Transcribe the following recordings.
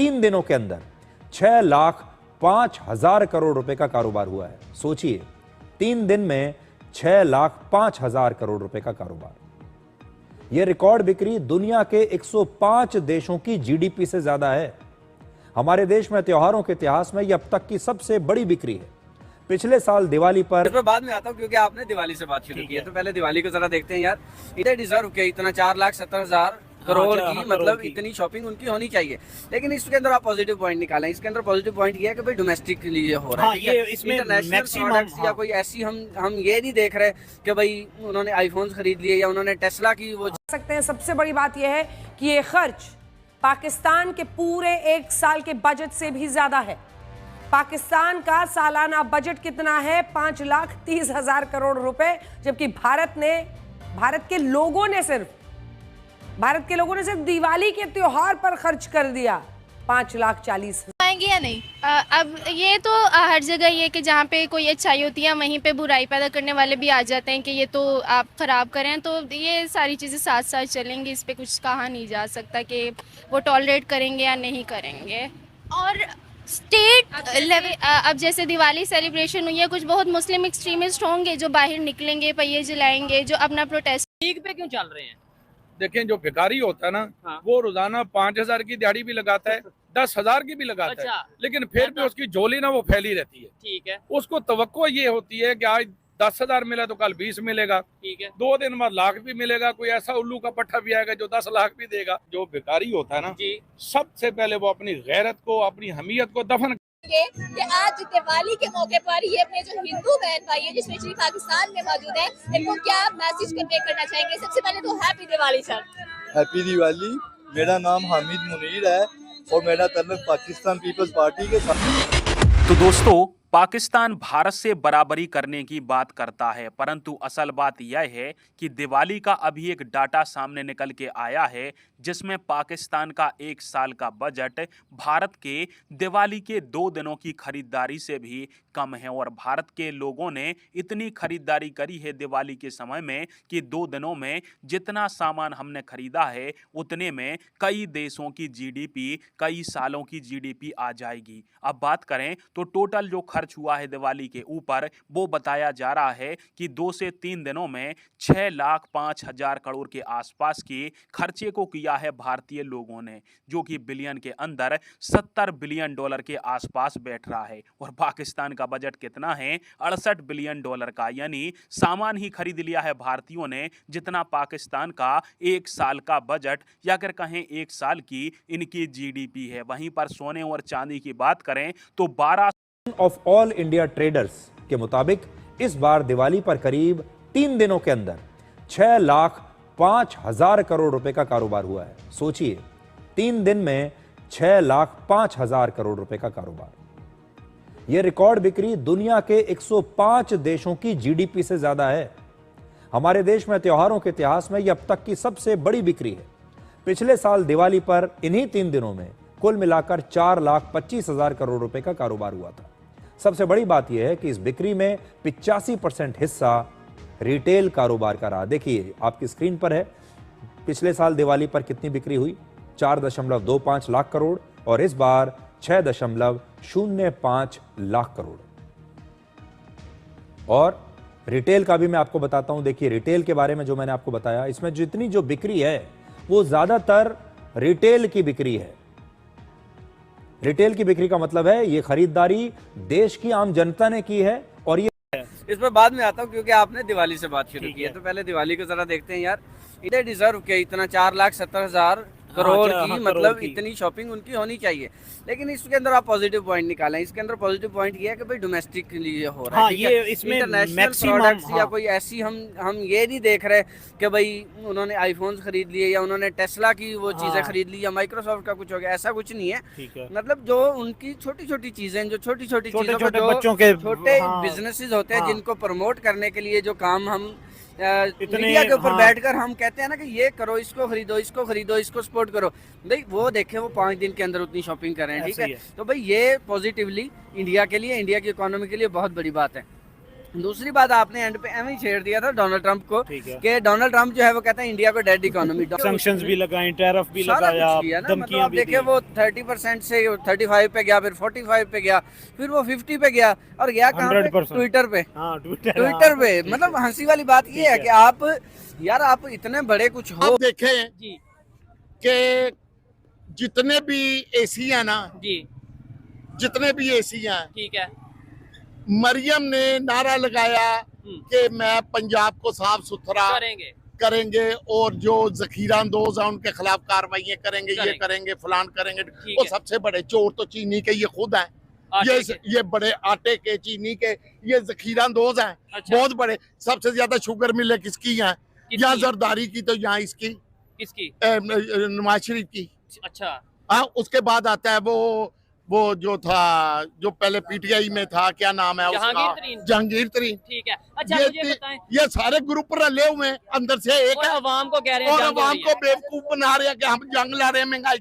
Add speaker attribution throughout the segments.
Speaker 1: 3 दिनों के अंदर 6,05,000 करोड़ रुपए का कारोबार हुआ है। सोचिए, 3 दिन में 6,05,000 करोड़ रुपए का कारोबार। यह रिकॉर्ड बिक्री दुनिया के 105 देशों की जीडीपी से ज्यादा है। हमारे देश में त्योहारों के इतिहास में यह अब तक की सबसे बड़ी बिक्री है। पिछले साल दिवाली पर
Speaker 2: मैं बाद में आता हूँ क्योंकि आपने दिवाली से बात शुरू की है, तो पहले दिवाली को जरा देखते हैं यार। इतने डिजर्व के इतना 4,70,000 करोड़ की मतलब इतनी शॉपिंग उनकी होनी चाहिए। लेकिन इसके अंदर आप पॉजिटिव पॉइंट निकालें। इसके अंदर पॉजिटिव पॉइंट ये है कि भाई डोमेस्टिक लिए हो रहा है, ये इसमें इंटरनेशनल प्रोडक्ट्स या कोई ऐसी हम ये नहीं देख रहे कि भाई उन्होंने आईफोन खरीद लिए या उन्होंने टेस्ला की वो
Speaker 3: सकते हैं। सबसे बड़ी बात यह है कि ये खर्च पाकिस्तान के पूरे 1 साल के बजट से भी ज्यादा है। पाकिस्तान का सालाना बजट कितना है? 5,30,000 करोड़ रुपए, जबकि भारत के लोगों ने सिर्फ दिवाली के त्योहार पर खर्च कर दिया 5,40,000।
Speaker 4: पाएंगे या नहीं? अब ये तो हर जगह ये कि जहाँ पे कोई अच्छाई होती है वहीं पे बुराई पैदा करने वाले भी आ जाते हैं कि ये तो आप खराब करें। तो ये सारी चीज़ें साथ साथ चलेंगी, इस पे कुछ कहा नहीं जा सकता कि वो टॉलरेट करेंगे या नहीं करेंगे। और स्टेट लेवल अब जैसे दिवाली सेलिब्रेशन हुई है, कुछ बहुत मुस्लिम एक्सट्रीमिस्ट होंगे जो बाहर निकलेंगे, पहिए जलाएंगे, जो अपना प्रोटेस्ट।
Speaker 5: लीग पे क्यों चल रहे हैं?
Speaker 6: देखें, जो भिखारी होता है ना, वो रोजाना 5,000 की दिहाड़ी भी लगाता है, 10,000 की भी लगाता है, लेकिन फिर भी उसकी झोली ना वो फैली रहती है।
Speaker 5: ठीक है,
Speaker 6: उसको तवक्को ये होती है कि आज 10,000 मिला तो कल 20 मिलेगा,
Speaker 5: ठीक है,
Speaker 6: 2 दिन बाद लाख भी मिलेगा। कोई ऐसा उल्लू का पट्टा भी आएगा जो 10 लाख भी देगा। जो भिखारी होता है ना जी, सबसे पहले वो अपनी गैरत को, अपनी हमीयत को दफन
Speaker 7: कि आज दिवाली के मौके पर ये अपने जो हिंदू बहन भाई है जो स्पेशली पाकिस्तान में मौजूद है, इनको क्या मैसेज कन्वे करना चाहेंगे? सबसे पहले तो happy Diwali sir.
Speaker 8: Happy Diwali. मेरा नाम हामिद मुनीर है और मेरा ताल्लुक पाकिस्तान पीपल्स पार्टी के साथ।
Speaker 9: तो दोस्तों, पाकिस्तान भारत से बराबरी करने की बात करता है, परंतु असल बात यह है कि दिवाली का अभी एक डाटा सामने निकल के आया है जिसमें पाकिस्तान का 1 साल का बजट भारत के दिवाली के 2 दिनों की खरीदारी से भी कम है। और भारत के लोगों ने इतनी खरीदारी करी है दिवाली के समय में कि 2 दिनों में जितना सामान हमने खरीदा है उतने में कई देशों की जीडीपी, कई सालों की जीडीपी आ जाएगी। अब बात करें तो टोटल जो खर्च हुआ है दिवाली के ऊपर वो बताया जा रहा है कि 2 से 3 दिनों में 6,05,000 करोड़ के आसपास के खर्चे को किया है भारतीय लोगों ने, जो कि बिलियन के अंदर $70 बिलियन के आसपास बैठ रहा है। और पाकिस्तान का बजट कितना है? $68 बिलियन का, यानी सामान ही खरीद लिया है भारतीयों ने जितना पाकिस्तान का 1 साल का बजट या अगर कहें 1 साल की इनकी जीडीपी है। वहीं पर सोने और चांदी की बात करें तो 12
Speaker 1: ऑफ ऑल इंडिया ट्रेडर्स के मुताबिक इस बार दिवाली पर करीब 3 दिनों के अंदर 6,05,000 करोड़ रुपए का कारोबार हुआ है। सोचिए, 3 दिन में 6,05,000 करोड़ रुपए का कारोबार। यह रिकॉर्ड बिक्री दुनिया के 105 देशों की जीडीपी से ज्यादा है। हमारे देश में त्योहारों के इतिहास में यह अब तक की सबसे बड़ी बिक्री है। पिछले साल दिवाली पर इन्हीं 3 दिनों में कुल मिलाकर 4,25,000 करोड़ रुपए का कारोबार हुआ था। सबसे बड़ी बात यह है कि इस बिक्री में 85% हिस्सा रिटेल कारोबार का रहा। देखिए, आपकी स्क्रीन पर है पिछले साल दिवाली पर कितनी बिक्री हुई, 4.25 लाख करोड़, और इस बार 6.05 लाख करोड़। और रिटेल का भी मैं आपको बताता हूं। देखिए, रिटेल के बारे में जो मैंने आपको बताया, इसमें जितनी जो बिक्री है वो ज्यादातर रिटेल की बिक्री है। रिटेल की बिक्री का मतलब है ये खरीदारी देश की आम जनता ने की है। और ये
Speaker 2: इस पर बाद में आता हूँ क्योंकि आपने दिवाली से बात शुरू की है, तो पहले दिवाली को जरा देखते हैं यार। इतने डिजर्व के इतना 4,70,000 करोड़ की मतलब इतनी शॉपिंग उनकी होनी चाहिए। लेकिन इसके अंदर आप पॉजिटिव पॉइंट निकालें। इसके अंदर पॉजिटिव पॉइंट ये है कि भाई डोमेस्टिक लिए हो रहा है, ये इसमें इंटरनेशनल प्रोडक्ट्स या कोई ऐसी हम ये नहीं देख रहे कि भाई उन्होंने आईफोन खरीद लिए या उन्होंने टेस्ला की वो चीजें खरीद ली या माइक्रोसॉफ्ट का कुछ हो गया, ऐसा कुछ नहीं है। मतलब जो उनकी छोटी छोटी चीजें, जो छोटी छोटी चीजों को छोटे बिजनेसेस होते हैं जिनको प्रमोट करने के लिए जो काम हम मीडिया के ऊपर बैठकर हम कहते हैं ना कि ये करो, इसको खरीदो, इसको खरीदो, इसको सपोर्ट करो, भाई वो देखें वो 5 दिन के अंदर उतनी शॉपिंग कर रहे हैं। ठीक है, तो भाई ये पॉजिटिवली इंडिया के लिए, इंडिया की इकोनॉमी के लिए बहुत बड़ी बात है। दूसरी बात आपने एंड पे एम ही छेड़ दिया था डोनाल्ड ट्रंप को
Speaker 5: ठीक है।
Speaker 2: कि डोनाल्ड ट्रंप जो है वो कहता है इंडिया को डेड इकोनॉमी,
Speaker 5: सैंक्शंस भी लगाए, टैरिफ भी
Speaker 2: सारा
Speaker 5: लगाया,
Speaker 2: कुछ किया ना। मतलब
Speaker 5: धमकियां
Speaker 2: आप
Speaker 5: भी
Speaker 2: देखिए
Speaker 5: दी।
Speaker 2: वो 30% से 35 पे गया, फिर 45 पे गया, फिर वो 50 पे गया और गया कहाँ पे?
Speaker 5: 100%।
Speaker 2: ट्विटर पे।
Speaker 5: हाँ, ट्विटर
Speaker 2: पे मतलब हंसी वाली बात ये है कि आप यार आप इतने बड़े कुछ हो।
Speaker 10: आप देखें
Speaker 2: जी
Speaker 10: कि जितने भी एसी हैं ना,
Speaker 2: जी
Speaker 10: जितने भी एसी हैं,
Speaker 2: ठीक है।
Speaker 10: मरियम ने नारा लगाया कि मैं पंजाब को साफ सुथरा करेंगे और जो जखीरा अंदोज है उनके खिलाफ कार्रवाई करेंगे, ये करेंगे, फलान करेंगे। और सबसे बड़े चोर तो चीनी के ये खुद हैं, ये बड़े आटे के, चीनी के ये जखीरा अंदोज हैं।
Speaker 2: अच्छा।
Speaker 10: बहुत बड़े। सबसे ज्यादा शुगर मिले किसकी है? यहाँ जरदारी की, तो यहाँ इसकी,
Speaker 2: किसकी?
Speaker 10: नवाज शरीफ की।
Speaker 2: अच्छा।
Speaker 10: हाँ, उसके बाद आता है वो जो था, जो पहले पीटीआई में था, क्या नाम है उसका? जहांगीर तरीन।
Speaker 2: ठीक है। अच्छा
Speaker 10: मुझे बताएं, ये सारे ग्रुप रले हुए हैं, अंदर से एक है,
Speaker 2: अवाम को कह रहे
Speaker 10: और अवाम को बेवकूफ बना रहे हैं कि हम जंग लड़ रहे हैं महंगाई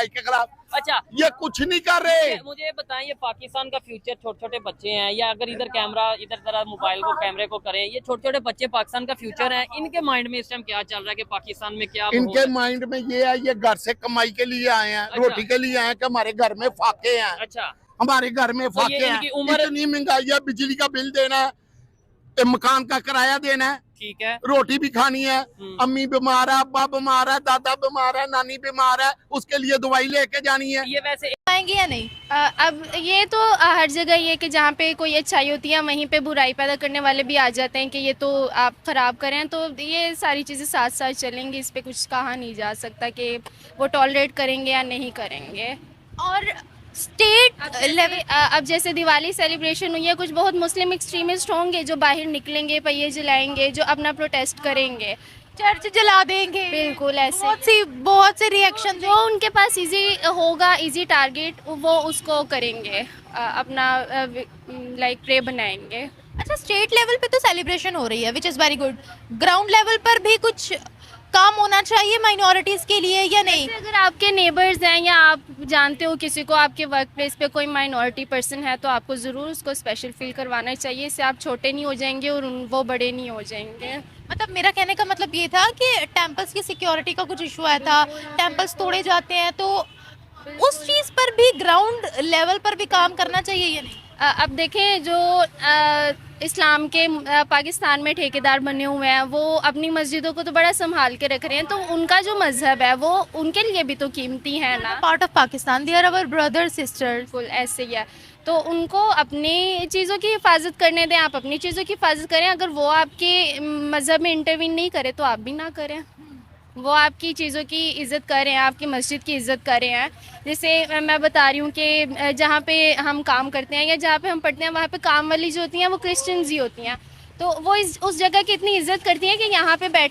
Speaker 10: के खिलाफ।
Speaker 2: अच्छा,
Speaker 10: ये कुछ नहीं कर रहे।
Speaker 2: मुझे बताएं, ये पाकिस्तान का फ्यूचर, छोटे छोटे बच्चे हैं, या अगर इधर कैमरा, इधर जरा मोबाइल को कैमरे को करें, ये छोटे छोटे बच्चे पाकिस्तान का फ्यूचर है, इनके माइंड में इस टाइम क्या चल रहा है कि पाकिस्तान में क्या?
Speaker 10: इनके माइंड में ये है, ये घर से कमाई के लिए आए हैं, रोटी के लिए आए हैं कि हमारे घर में फाके हैं।
Speaker 2: अच्छा,
Speaker 10: हमारे घर में फाके हैं, इतनी महंगाई है, बिजली का बिल देना है, मकान का किराया देना है,
Speaker 2: ठीक है,
Speaker 10: रोटी भी खानी है, अम्मी बीमार है, अब्बा बीमार है, दादा बीमार है, नानी बीमार है, उसके लिए दवाई लेके जानी है।
Speaker 2: ये वैसे
Speaker 4: आएंगे या नहीं? अब ये तो हर जगह ये कि जहाँ पे कोई अच्छाई होती है वहीं पे बुराई पैदा करने वाले भी आ जाते हैं कि ये तो आप ख़राब करें, तो ये सारी चीज़ें साथ साथ चलेंगी, इस पे कुछ कहा नहीं जा सकता कि वो टॉलरेट करेंगे या नहीं करेंगे।
Speaker 7: और स्टेट लेवल
Speaker 4: अब जैसे दिवाली सेलिब्रेशन हुई है, कुछ बहुत मुस्लिम एक्सट्रीमिस्ट होंगे जो बाहर निकलेंगे, पहिए जलाएंगे, जो अपना प्रोटेस्ट करेंगे,
Speaker 7: चर्च जला देंगे,
Speaker 4: बिल्कुल ऐसे
Speaker 7: बहुत से रिएक्शन
Speaker 4: जो उनके पास इजी होगा, इजी टारगेट, वो उसको करेंगे, अपना लाइक प्रे बनाएंगे।
Speaker 7: अच्छा, स्टेट लेवल पे तो सेलिब्रेशन हो रही है, which is very good. Ground level पर भी कुछ काम होना चाहिए माइनॉरिटीज़ के लिए या नहीं?
Speaker 4: अगर आपके नेबर्स हैं या आप जानते हो किसी को, आपके वर्क प्लेस पे कोई माइनॉरिटी पर्सन है, तो आपको ज़रूर उसको स्पेशल फील करवाना चाहिए। इससे आप छोटे नहीं हो जाएंगे और वो बड़े नहीं हो जाएंगे।
Speaker 7: मतलब मेरा कहने का मतलब ये था कि टेम्पल्स की सिक्योरिटी का कुछ इशू आया था, टेम्पल्स तोड़े जाते हैं, तो उस चीज़ पर भी ग्राउंड लेवल पर भी काम करना चाहिए या नहीं?
Speaker 4: अब देखें, जो इस्लाम के पाकिस्तान में ठेकेदार बने हुए हैं, वो अपनी मस्जिदों को तो बड़ा संभाल के रख रहे हैं, तो उनका जो मजहब है वो उनके लिए भी तो कीमती है ना।
Speaker 7: Part of Pakistan, they are our brother sisters.
Speaker 4: बिल्कुल ऐसे ही है, तो उनको अपनी चीज़ों की हिफाजत करने दें, आप अपनी चीज़ों की हिफाजत करें। अगर वो आपके मज़हब में इंटरवीन नहीं करे तो आप भी ना करें। वो आपकी चीज़ों की इज़्ज़त कर रहे हैं, आपकी मस्जिद की इज़्ज़त कर रहे हैं। जैसे मैं बता रही हूँ कि जहाँ पे हम काम करते हैं या जहाँ पे हम पढ़ते हैं, वहाँ पे काम वाली जो होती हैं वो क्रिश्चियंस ही होती हैं, तो वो उस जगह की इतनी इज़्ज़त करती हैं कि यहाँ पे बैठ